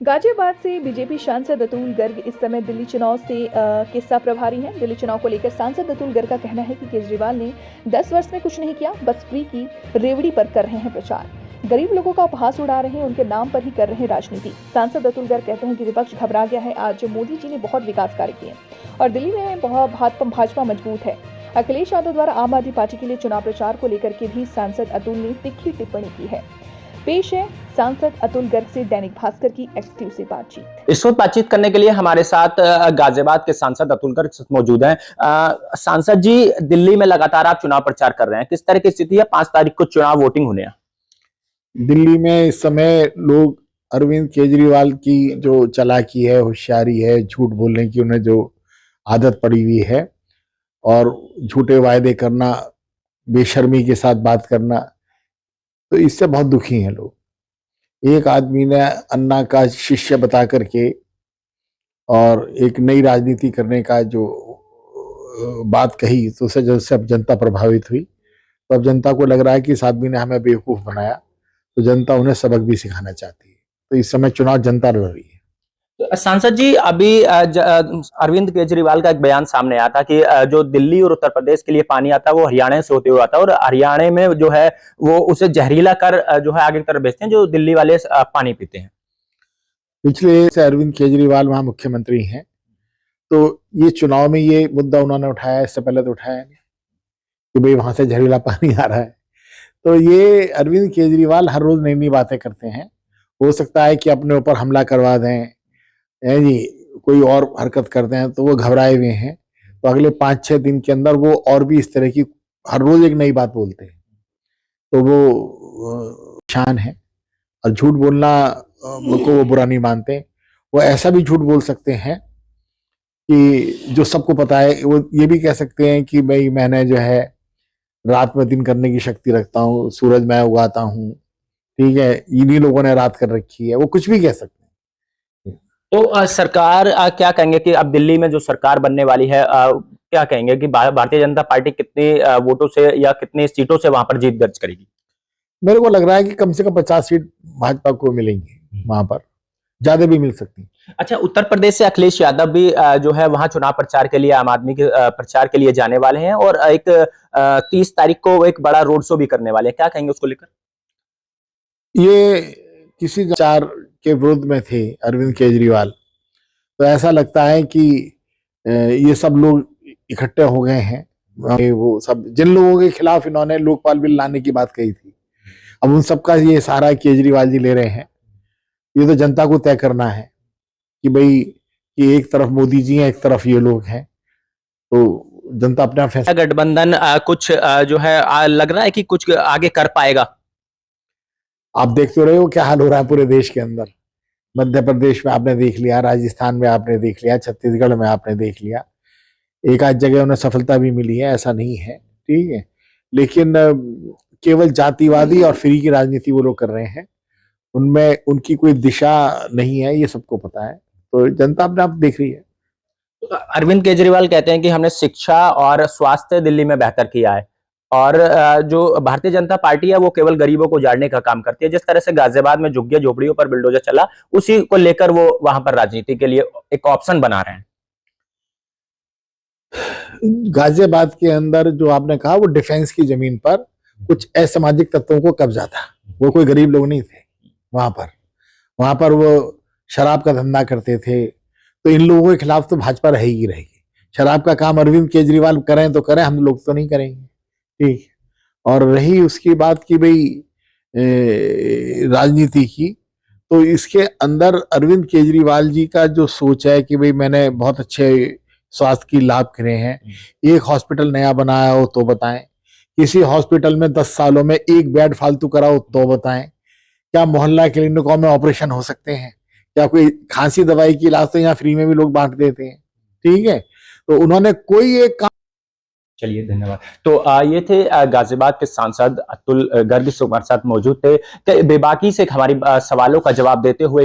गाजियाबाद से बीजेपी सांसद अतुल गर्ग इस समय दिल्ली चुनाव से किस्सा प्रभारी हैं। दिल्ली चुनाव को लेकर सांसद अतुल गर्ग का कहना है कि केजरीवाल ने 10 वर्ष में कुछ नहीं किया, बस फ्री की रेवड़ी पर कर रहे हैं प्रचार। गरीब लोगों का उपहास उड़ा रहे हैं, उनके नाम पर ही कर रहे हैं राजनीति। सांसद अतुल गर्ग कहते हैं कि विपक्ष घबरा गया है। आज मोदी जी ने बहुत विकास कार्य किए और दिल्ली में भाजपा मजबूत है। अखिलेश यादव द्वारा आम आदमी पार्टी के लिए चुनाव प्रचार को लेकर के भी सांसद अतुल ने तीखी टिप्पणी की है। पेश है सांसद अतुल गर्ग से दैनिक भास्कर की एक्सक्लूसिव बातचीत। इस वक्त बातचीत करने के लिए हमारे साथ गाजियाबाद के सांसद अतुल गर्ग मौजूद हैं। सांसद जी, दिल्ली में लगातार आप चुनाव प्रचार कर रहे हैं, किस तरह की स्थिति है? 5 तारीख को चुनाव वोटिंग होने हैं। दिल्ली में इस समय लोग अरविंद केजरीवाल की जो चालाकी है, होशियारी है, झूठ बोलने की उन्हें जो आदत पड़ी हुई है और झूठे वायदे करना, बेशर्मी के साथ बात करना, तो इससे बहुत दुखी हैं लोग। एक आदमी ने अन्ना का शिष्य बता करके और एक नई राजनीति करने का जो बात कही, तो उससे अब जनता प्रभावित हुई। तो अब जनता को लग रहा है कि इस आदमी ने हमें बेवकूफ बनाया, तो जनता उन्हें सबक भी सिखाना चाहती है। तो इस समय चुनाव जनता लड़ रही है। सांसद जी, अभी अरविंद केजरीवाल का एक बयान सामने आया था कि जो दिल्ली और उत्तर प्रदेश के लिए पानी आता है वो हरियाणा से होते हुए आता है और हरियाणा में जो है वो उसे जहरीला कर जो है आगे की तरफ भेजते हैं, जो दिल्ली वाले पानी पीते हैं। पिछले से अरविंद केजरीवाल वहां मुख्यमंत्री हैं, तो ये चुनाव में ये मुद्दा उन्होंने उठाया, इससे पहले तो उठाया नहीं कि भाई वहां से जहरीला पानी आ रहा है। तो ये अरविंद केजरीवाल हर रोज नई नई बातें करते हैं। हो सकता है कि अपने ऊपर हमला करवा दें, जी कोई और हरकत करते हैं, तो वो घबराए हुए हैं। तो अगले 5-6 दिन के अंदर वो और भी इस तरह की हर रोज एक नई बात बोलते हैं। तो वो शान है और झूठ बोलना को वो बुरा नहीं मानते। वो ऐसा भी झूठ बोल सकते हैं कि जो सबको पता है। वो ये भी कह सकते हैं कि भाई मैंने जो है रात में दिन करने की शक्ति रखता हूँ, सूरज मैं उगाता हूँ, ठीक है, इन्हीं लोगों ने रात कर रखी है। वो कुछ भी कह सकते हैं। तो सरकार क्या कहेंगे कि अब दिल्ली में जो सरकार बनने वाली है, क्या कहेंगे कि भारतीय जनता पार्टी कितने वोटों से या कितने सीटों से वहां पर जीत दर्ज करेगी? मेरे को लग रहा है कि कम से कम 50 सीट भाजपा को मिलेंगी, वहां पर ज्यादा भी मिल सकती। अच्छा, उत्तर प्रदेश से अखिलेश यादव भी जो है वहां चुनाव प्रचार के लिए, आम आदमी के प्रचार के लिए जाने वाले हैं और एक 30 तारीख को एक बड़ा रोड शो भी करने वाले हैं, क्या कहेंगे उसको लेकर? ये किसी विचार के विरुद्ध में थे अरविंद केजरीवाल, तो ऐसा लगता है कि ये सब लोग इकट्ठे हो गए हैं। वो सब जिन लोगों के खिलाफ इन्होंने लोकपाल बिल लाने की बात कही थी, अब उन सबका ये सहारा केजरीवाल जी ले रहे हैं। ये तो जनता को तय करना है कि भाई कि एक तरफ मोदी जी हैं, एक तरफ ये लोग हैं, तो जनता अपना फैसला। गठबंधन कुछ जो है लग रहा है कि कुछ आगे कर पाएगा? आप देखते रहे हो क्या हाल हो रहा है पूरे देश के अंदर। मध्य प्रदेश में आपने देख लिया, राजस्थान में आपने देख लिया, छत्तीसगढ़ में आपने देख लिया। एक आध जगह उन्हें सफलता भी मिली है, ऐसा नहीं है, ठीक है, लेकिन केवल जातिवादी और फ्री की राजनीति वो लोग कर रहे हैं। उनमें उनकी कोई दिशा नहीं है, ये सबको पता है। तो जनता अपने आप देख रही है। अरविंद केजरीवाल कहते हैं कि हमने शिक्षा और स्वास्थ्य दिल्ली में बेहतर किया है और जो भारतीय जनता पार्टी है वो केवल गरीबों को उजाड़ने का काम करती है। जिस तरह से गाजियाबाद में झुग्गियों झोपड़ियों पर बिल्डोजर चला, उसी को लेकर वो वहां पर राजनीति के लिए एक ऑप्शन बना रहे हैं। गाजियाबाद के अंदर जो आपने कहा, वो डिफेंस की जमीन पर कुछ असामाजिक तत्वों को कब्जा था। वो कोई गरीब लोग नहीं थे वहां पर वो शराब का धंधा करते थे। तो इन लोगों के खिलाफ तो भाजपा रहेगी रहेगी। शराब का काम अरविंद केजरीवाल करें तो करें, हम लोग तो नहीं करेंगे, ठीक। और रही उसकी बात की भाई राजनीति की, तो इसके अंदर अरविंद केजरीवाल जी का जो सोच है कि भाई मैंने बहुत अच्छे स्वास्थ्य की लाभ करे हैं, एक हॉस्पिटल नया बनाया हो तो बताएं, किसी हॉस्पिटल में 10 सालों में एक बेड फालतू कराओ तो बताएं, क्या मोहल्ला क्लिनिकों में ऑपरेशन हो सकते हैं, क्या कोई खांसी दवाई की इलाज तो यहाँ फ्री में भी लोग बांट देते हैं, ठीक है। तो उन्होंने कोई एक काम। चलिए, धन्यवाद। तो ये थे गाजियाबाद के सांसद अतुल गर्ग हमारे साथ मौजूद थे। बेबाकी से हमारी सवालों का जवाब देते हुए